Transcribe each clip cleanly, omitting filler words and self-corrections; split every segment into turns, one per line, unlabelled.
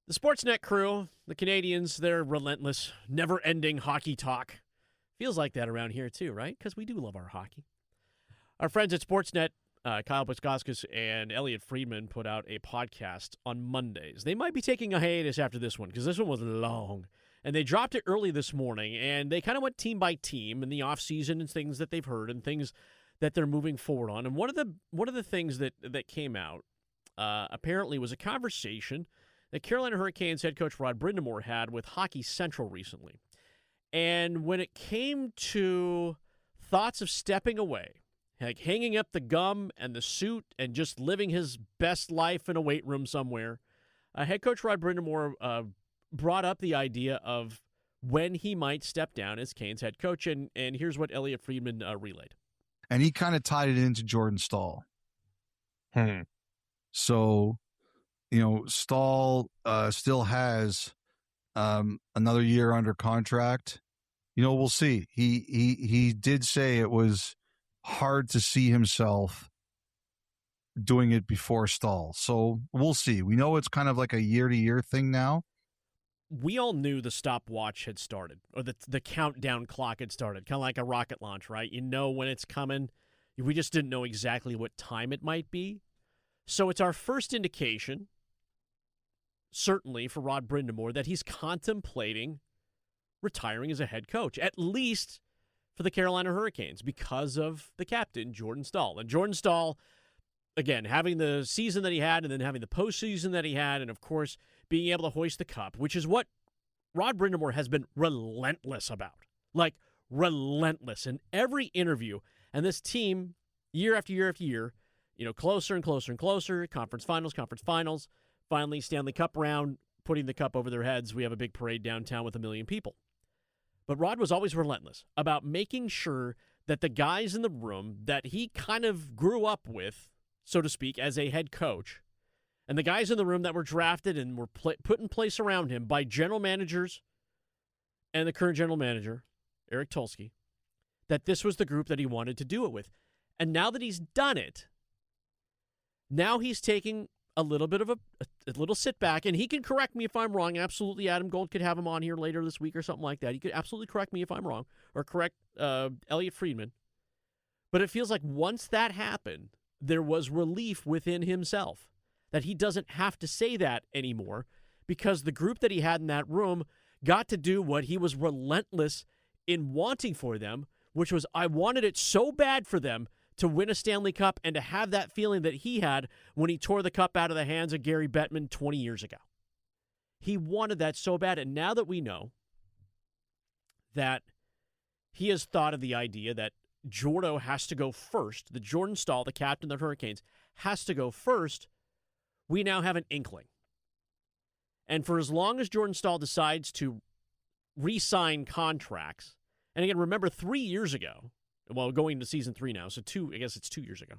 The Sportsnet crew, the Canadians, they're relentless, never-ending hockey talk. Feels like that around here too, right? Because we do love our hockey. Our friends at Sportsnet, Kyle Buskauskas and Elliot Friedman, put out a podcast on Mondays. They might be taking a hiatus after this one because this one was long. And they dropped it early this morning, and they kind of went team by team in the offseason and things that they've heard and things that they're moving forward on. And one of the things that came out apparently was a conversation that Carolina Hurricanes head coach Rod Brind'Amour had with Hockey Central recently. And when it came to thoughts of stepping away, like hanging up the gum and the suit and just living his best life in a weight room somewhere, head coach Rod Brind'Amour brought up the idea of when he might step down as Canes head coach. And here's what Elliot Friedman relayed.
And he kind of tied it into Jordan Staal. So, Staal still has another year under contract. We'll see. He did say it was hard to see himself doing it before Staal. So we'll see. We know it's kind of like a year-to-year thing now.
We all knew the stopwatch had started, or the countdown clock had started, kind of like a rocket launch, right? You know when it's coming. We just didn't know exactly what time it might be. So it's our first indication, certainly for Rod Brind'Amour, that he's contemplating retiring as a head coach, at least for the Carolina Hurricanes, because of the captain, Jordan Staal. And Jordan Staal, again, having the season that he had and then having the postseason that he had, and, of course, being able to hoist the cup, which is what Rod Brind'Amour has been relentless about. Like, relentless in every interview. And this team, year after year after year, closer and closer and closer, conference finals, finally Stanley Cup round, putting the cup over their heads. We have a big parade downtown with 1 million people. But Rod was always relentless about making sure that the guys in the room that he kind of grew up with, so to speak, as a head coach, and the guys in the room that were drafted and were put in place around him by general managers and the current general manager, Eric Tulsky, that this was the group that he wanted to do it with. And now that he's done it, now he's taking a little bit of a little sit back, and he can correct me if I'm wrong. Absolutely, Adam Gold could have him on here later this week or something like that. He could absolutely correct me if I'm wrong, or correct Elliot Friedman. But it feels like once that happened, there was relief within himself that he doesn't have to say that anymore, because the group that he had in that room got to do what he was relentless in wanting for them, which was, I wanted it so bad for them to win a Stanley Cup and to have that feeling that he had when he tore the cup out of the hands of Gary Bettman 20 years ago. He wanted that so bad, and now that we know that he has thought of the idea that Jordo has to go first, the Jordan Staal, the captain of the Hurricanes, has to go first, we now have an inkling. And for as long as Jordan Staal decides to re-sign contracts, and again, remember 3 years ago, well, going into season 3 now, so I guess it's 2 years ago,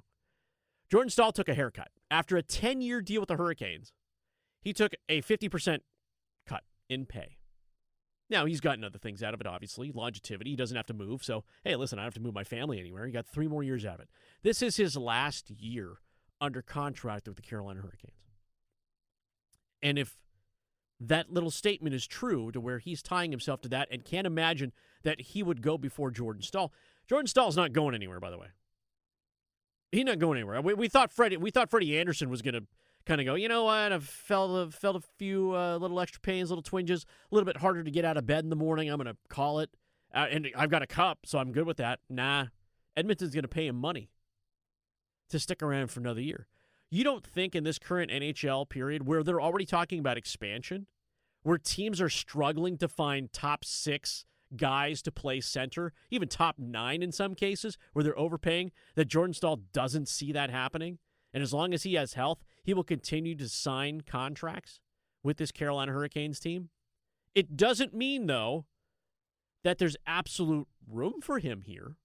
Jordan Staal took a haircut. After a 10-year deal with the Hurricanes, he took a 50% cut in pay. Now, he's gotten other things out of it, obviously. Longevity. He doesn't have to move. So, hey, listen, I don't have to move my family anywhere. He got 3 more years out of it. This is his last year under contract with the Carolina Hurricanes. And if that little statement is true, to where he's tying himself to that and can't imagine that he would go before Jordan Staal. Jordan Stahl's not going anywhere, by the way. He's not going anywhere. We thought Freddie Anderson was going to kind of go, you know what, I've felt a few little extra pains, little twinges, a little bit harder to get out of bed in the morning. I'm going to call it. And I've got a cup, so I'm good with that. Nah, Edmonton's going to pay him money to stick around for another year. You don't think in this current NHL period, where they're already talking about expansion, where teams are struggling to find top 6 guys to play center, even top 9 in some cases, where they're overpaying, that Jordan Staal doesn't see that happening? And as long as he has health, he will continue to sign contracts with this Carolina Hurricanes team. It doesn't mean, though, that there's absolute room for him here.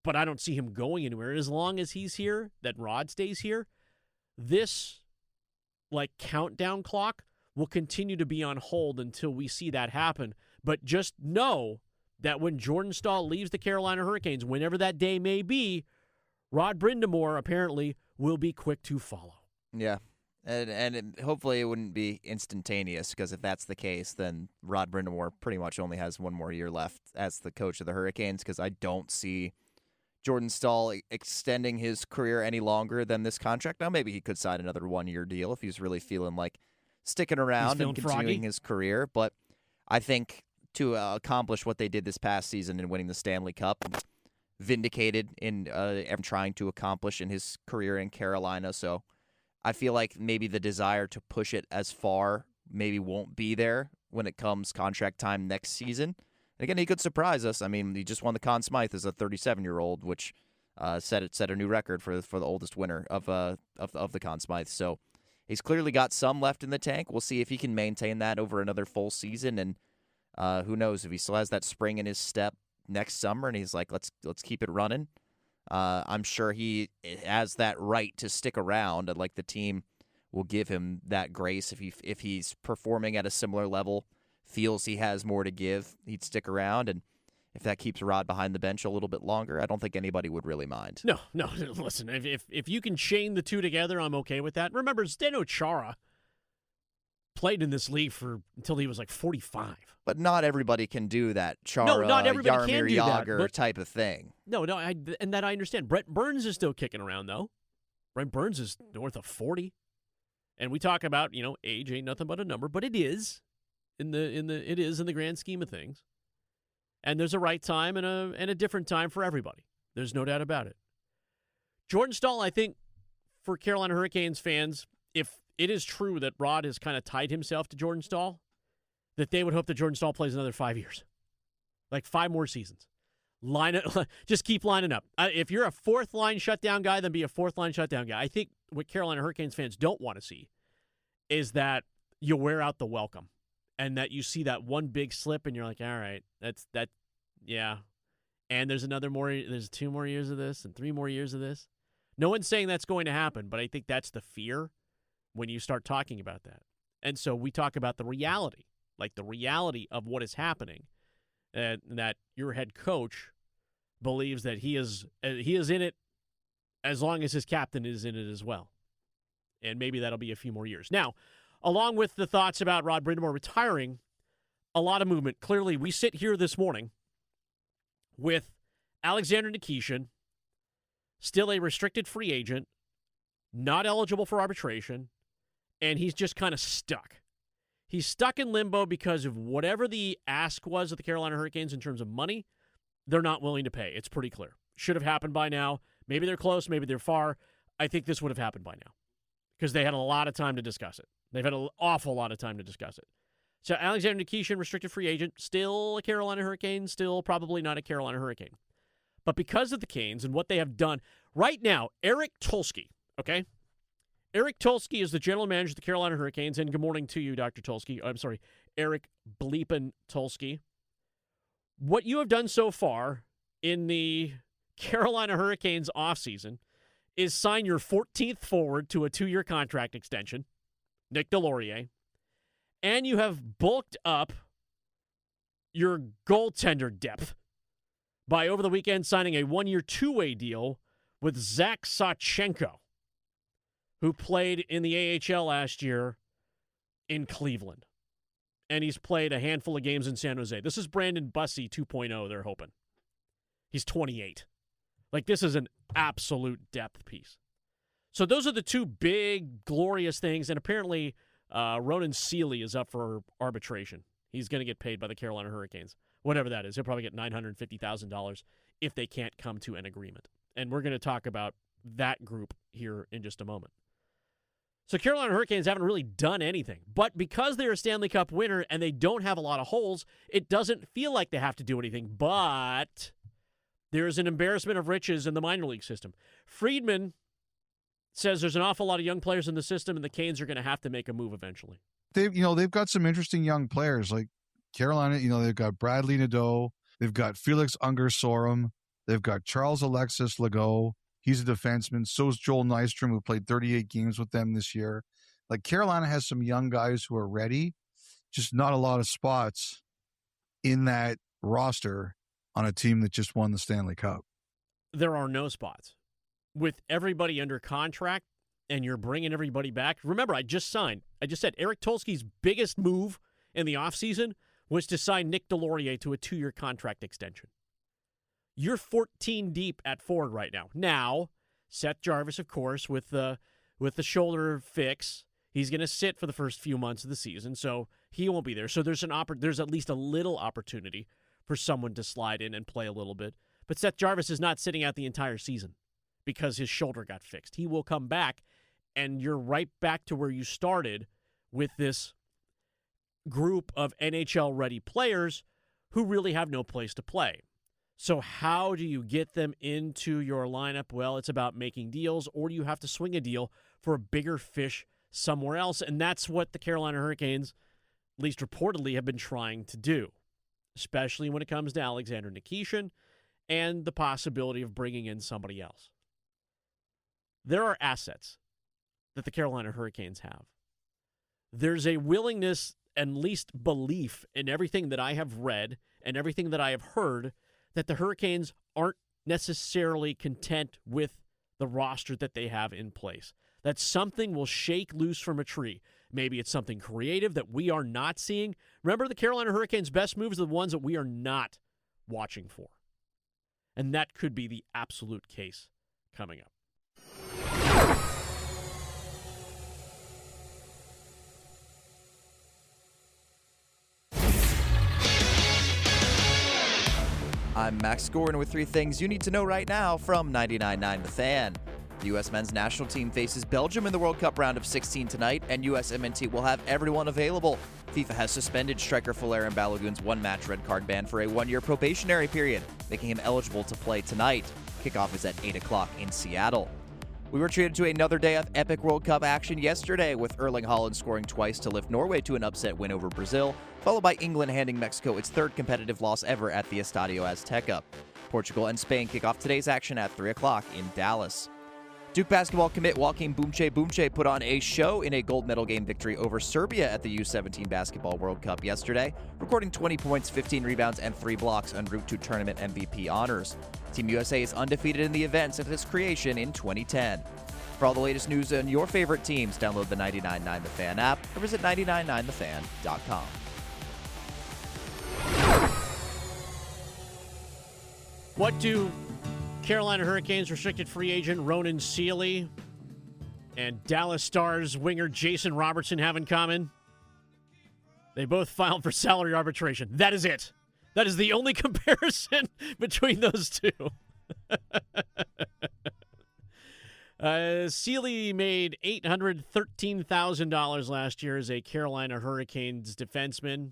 But I don't see him going anywhere. And as long as he's here, that Rod stays here, this countdown clock will continue to be on hold until we see that happen. But just know that when Jordan Staal leaves the Carolina Hurricanes, whenever that day may be, Rod Brind'Amour apparently will be quick to follow.
Yeah. hopefully it wouldn't be instantaneous, because if that's the case, then Rod Brind'Amour pretty much only has one more year left as the coach of the Hurricanes, because I don't see Jordan Staal extending his career any longer than this contract. Now, maybe he could sign another 1-year deal if he's really feeling like sticking around and continuing his career. But I think to accomplish what they did this past season in winning the Stanley Cup, vindicated in trying to accomplish in his career in Carolina. So I feel like maybe the desire to push it as far maybe won't be there when it comes contract time next season. And again, he could surprise us. I mean, he just won the Conn Smythe as a 37-year-old, which set a new record for the oldest winner of the Conn Smythe. So he's clearly got some left in the tank. We'll see if he can maintain that over another full season. And who knows if he still has that spring in his step next summer, and he's like, let's keep it running. I'm sure he has that right to stick around, and like the team will give him that grace if he's performing at a similar level, feels he has more to give, he'd stick around. And if that keeps Rod behind the bench a little bit longer, I don't think anybody would really mind.
No. Listen, if you can chain the two together, I'm okay with that. Remember, Zdeno Chara played in this league until he was like 45.
But not everybody can do that Chara,
no, not everybody
Jaromir
can do
Jagr
that,
type of thing.
No, and that I understand. Brent Burns is still kicking around, though. Brent Burns is north of 40. And we talk about, age ain't nothing but a number, but it is in the grand scheme of things. And there's a right time and a different time for everybody. There's no doubt about it. Jordan Staal, I think, for Carolina Hurricanes fans, if it is true that Rod has kind of tied himself to Jordan Staal, that they would hope that Jordan Staal plays another 5 years. Like 5 more seasons. Just keep lining up. If you're a fourth-line shutdown guy, then be a fourth-line shutdown guy. I think what Carolina Hurricanes fans don't want to see is that you wear out the welcome and that you see that one big slip and you're like, all right, yeah. And there's 2 more years of this and 3 more years of this. No one's saying that's going to happen, but I think that's the fear when you start talking about that. And so we talk about the reality, like the reality of what is happening, and that your head coach believes that he is in it as long as his captain is in it as well. And maybe that'll be a few more years. Now, along with the thoughts about Rod Brind'Amour retiring, a lot of movement. Clearly, we sit here this morning with Alexander Nikishin, still a restricted free agent, not eligible for arbitration, and he's just kind of stuck. He's stuck in limbo because of whatever the ask was of the Carolina Hurricanes in terms of money, they're not willing to pay. It's pretty clear. Should have happened by now. Maybe they're close, maybe they're far. I think this would have happened by now because they had a lot of time to discuss it. They've had an awful lot of time to discuss it. So Alexander Nikishin, restricted free agent, still a Carolina Hurricane, still probably not a Carolina Hurricane. But because of the Canes and what they have done, right now, Eric Tulsky, okay? Eric Tulsky is the general manager of the Carolina Hurricanes, and good morning to you, Dr. Tulsky. I'm sorry, Eric Bleepin Tulsky. What you have done so far in the Carolina Hurricanes offseason is sign your 14th forward to a 2-year contract extension, Nick Delorier, and you have bulked up your goaltender depth by over the weekend signing a 1-year 2-way deal with Zach Sawchenko, who played in the AHL last year in Cleveland. And he's played a handful of games in San Jose. This is Brandon Bussey 2.0, they're hoping. He's 28. Like, this is an absolute depth piece. So those are the 2 big, glorious things. And apparently, Ronan Seeley is up for arbitration. He's going to get paid by the Carolina Hurricanes. Whatever that is. He'll probably get $950,000 if they can't come to an agreement. And we're going to talk about that group here in just a moment. So Carolina Hurricanes haven't really done anything. But because they're a Stanley Cup winner and they don't have a lot of holes, it doesn't feel like they have to do anything. But there's an embarrassment of riches in the minor league system. Friedman says there's an awful lot of young players in the system, and the Canes are going to have to make a move eventually.
They've got some interesting young players like Carolina. They've got Bradley Nadeau, they've got Felix Unger-Sorum, they've got Charles Alexis Legault. He's a defenseman. So is Joel Nystrom, who played 38 games with them this year. Like, Carolina has some young guys who are ready, just not a lot of spots in that roster on a team that just won the Stanley Cup.
There are no spots. With everybody under contract, and you're bringing everybody back. Remember, I just said Eric Tolsky's biggest move in the offseason was to sign Nick Delorier to a 2-year contract extension. You're 14 deep at forward right now. Now, Seth Jarvis, of course, with the shoulder fix, he's going to sit for the first few months of the season, so he won't be there. So there's at least a little opportunity for someone to slide in and play a little bit. But Seth Jarvis is not sitting out the entire season because his shoulder got fixed. He will come back, and you're right back to where you started with this group of NHL-ready players who really have no place to play. So how do you get them into your lineup? Well, it's about making deals, or you have to swing a deal for a bigger fish somewhere else, and that's what the Carolina Hurricanes, at least reportedly, have been trying to do, especially when it comes to Alexander Nikishin and the possibility of bringing in somebody else. There are assets that the Carolina Hurricanes have. There's a willingness and least belief in everything that I have read and everything that I have heard that the Hurricanes aren't necessarily content with the roster that they have in place. That something will shake loose from a tree. Maybe it's something creative that we are not seeing. Remember, the Carolina Hurricanes' best moves are the ones that we are not watching for. And that could be the absolute case coming up.
I'm Max Goren with 3 things you need to know right now from 99.9 The Fan. The U.S. men's national team faces Belgium in the World Cup round of 16 tonight, and USMNT will have everyone available. FIFA has suspended striker Folarin Balogun's 1-match red card ban for a 1-year probationary period, making him eligible to play tonight. Kickoff is at 8 o'clock in Seattle. We were treated to another day of epic World Cup action yesterday, with Erling Haaland scoring twice to lift Norway to an upset win over Brazil, followed by England handing Mexico its 3rd competitive loss ever at the Estadio Azteca. Portugal and Spain kick off today's action at 3 o'clock in Dallas. Duke basketball commit Joaquim Bumche put on a show in a gold medal game victory over Serbia at the U17 Basketball World Cup yesterday, recording 20 points, 15 rebounds, and 3 blocks en route to tournament MVP honors. Team USA is undefeated in the event since its creation in 2010. For all the latest news on your favorite teams, download the 99.9 The Fan app or visit 999thefan.com.
What do Carolina Hurricanes restricted free agent Ronan Seeley and Dallas Stars winger Jason Robertson have in common? They both filed for salary arbitration. That is it. That is the only comparison between those two. Seeley made $813,000 last year as a Carolina Hurricanes defenseman.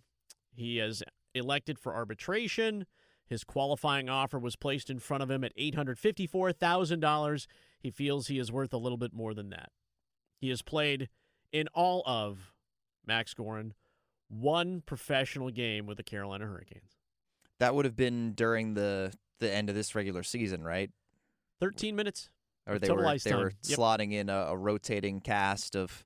He is elected for arbitration. His qualifying offer was placed in front of him at $854,000. He feels he is worth a little bit more than that. He has played in all of, Max Goren, 1 professional game with the Carolina Hurricanes.
That would have been during the end of this regular season, right?
13 minutes.
Or they were slotting in a rotating cast of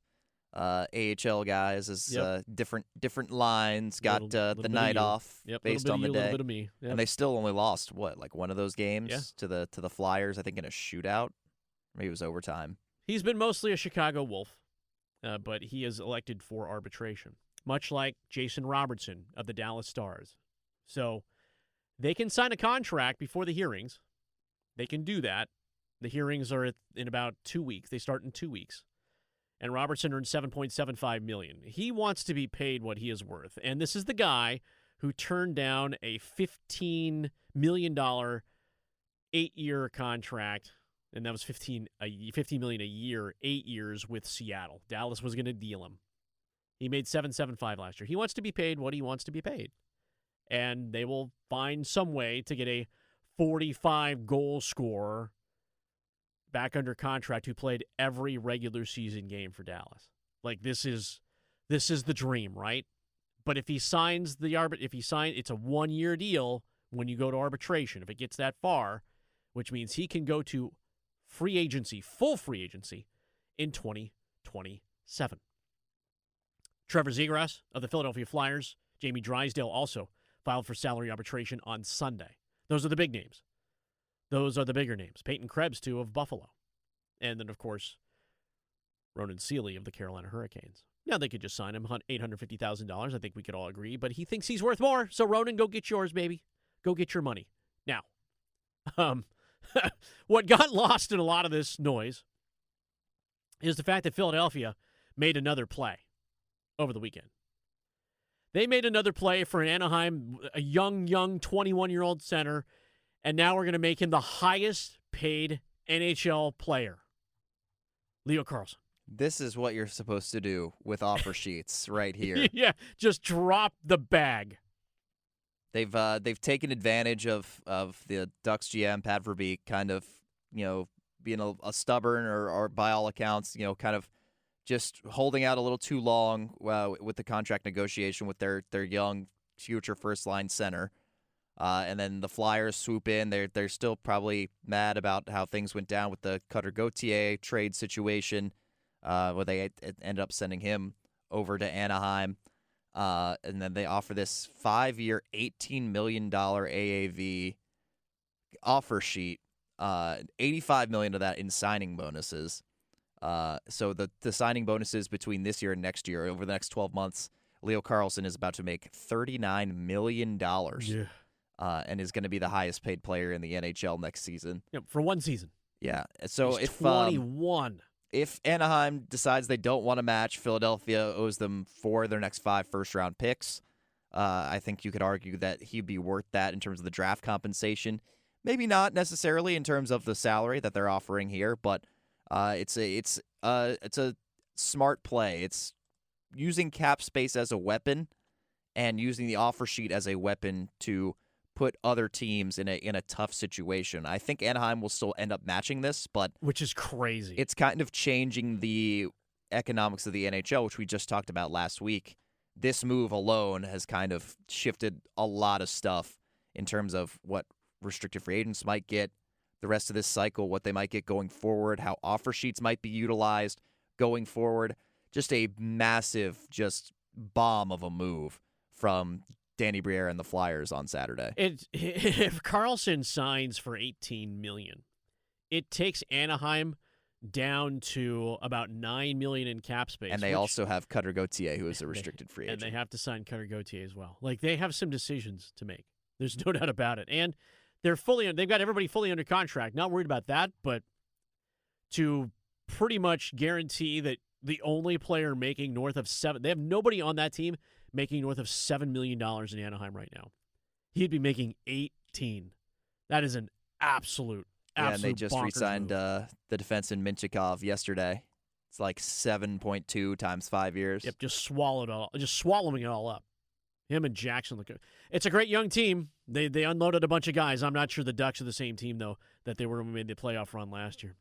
AHL guys as different lines, got the night off based on the day.
Bit of me. Yep.
And they still only lost, one of those games to the Flyers, I think, in a shootout. Maybe it was overtime. He's
been mostly a Chicago Wolf, but he is elected for arbitration, much like Jason Robertson of the Dallas Stars. So they can sign a contract before the hearings. They can do that. The hearings are in about 2 weeks. They start in 2 weeks. And Robertson earned $7.75 million. He wants to be paid what he is worth. And this is the guy who turned down a $15 million 8-year contract, and that was $15 million a year, 8 years with Seattle. Dallas was going to deal him. He made $7.75 last year. He wants to be paid what he wants to be paid. And they will find some way to get a 45-goal scorer back under contract who played every regular season game for Dallas. Like, this is the dream, right? But if he signs it's a 1-year deal when you go to arbitration. If it gets that far, which means he can go to free agency, full free agency, in 2027. Trevor Zegras of the Philadelphia Flyers, Jamie Drysdale also filed for salary arbitration on Sunday. Those are the big names. Those are the bigger names. Peyton Krebs, too, of Buffalo. And then, of course, Ronan Seeley of the Carolina Hurricanes. Now, they could just sign him $850,000. I think we could all agree. But he thinks he's worth more. So, Ronan, go get yours, baby. Go get your money. Now, what got lost in a lot of this noise is the fact that Philadelphia made another play over the weekend. They made another play for an Anaheim, a young 21-year-old center, and now we're going to make him the highest paid NHL player, Leo Carlsson.
This is what you're supposed to do with offer sheets right here.
Yeah, just drop the bag.
They've taken advantage of the Ducks GM Pat Verbeek kind of being a stubborn or by all accounts kind of just holding out a little too long with the contract negotiation with their young future first line center, and then the Flyers swoop in. They're still probably mad about how things went down with the Cutter Gauthier trade situation. Where they ended up sending him over to Anaheim. And then they offer this 5-year, $18 million AAV offer sheet, $85 million of that in signing bonuses. So the signing bonuses between this year and next year, over the next 12 months, Leo Carlsson is about to make $39 million and is going to be the highest paid player in the NHL next season.
Yeah, for one season.
Yeah. So
He's 21.
If Anaheim decides they don't want to match, Philadelphia owes them 4 of their next 5 first-round picks. I think you could argue that he'd be worth that in terms of the draft compensation. Maybe not necessarily in terms of the salary that they're offering here, but it's a smart play. It's using cap space as a weapon and using the offer sheet as a weapon to put other teams in a tough situation. I think Anaheim will still end up matching this, but
which is crazy.
It's kind of changing the economics of the NHL, which we just talked about last week. This move alone has kind of shifted a lot of stuff in terms of what restricted free agents might get the rest of this cycle, what they might get going forward, how offer sheets might be utilized going forward. Just a massive bomb of a move from Danny Briere and the Flyers on Saturday.
If Carlsson signs for $18 million, it takes Anaheim down to about $9 million in cap space.
And they also have Cutter Gauthier, who is a restricted free agent.
And they have to sign Cutter Gauthier as well. Like, they have some decisions to make. There's no doubt about it. And they've got everybody fully under contract. Not worried about that, but to pretty much guarantee that the only player making north of they have nobody on that team making north of $7 million in Anaheim right now. He'd be making 18. That is an absolute
and they just re-signed
the
defenseman Minchikov yesterday. It's like 7.2 times 5 years.
Yep, just swallowing it all up. Him and Jackson look good. It's a great young team. They unloaded a bunch of guys. I'm not sure the Ducks are the same team though that they were when we made the playoff run last year.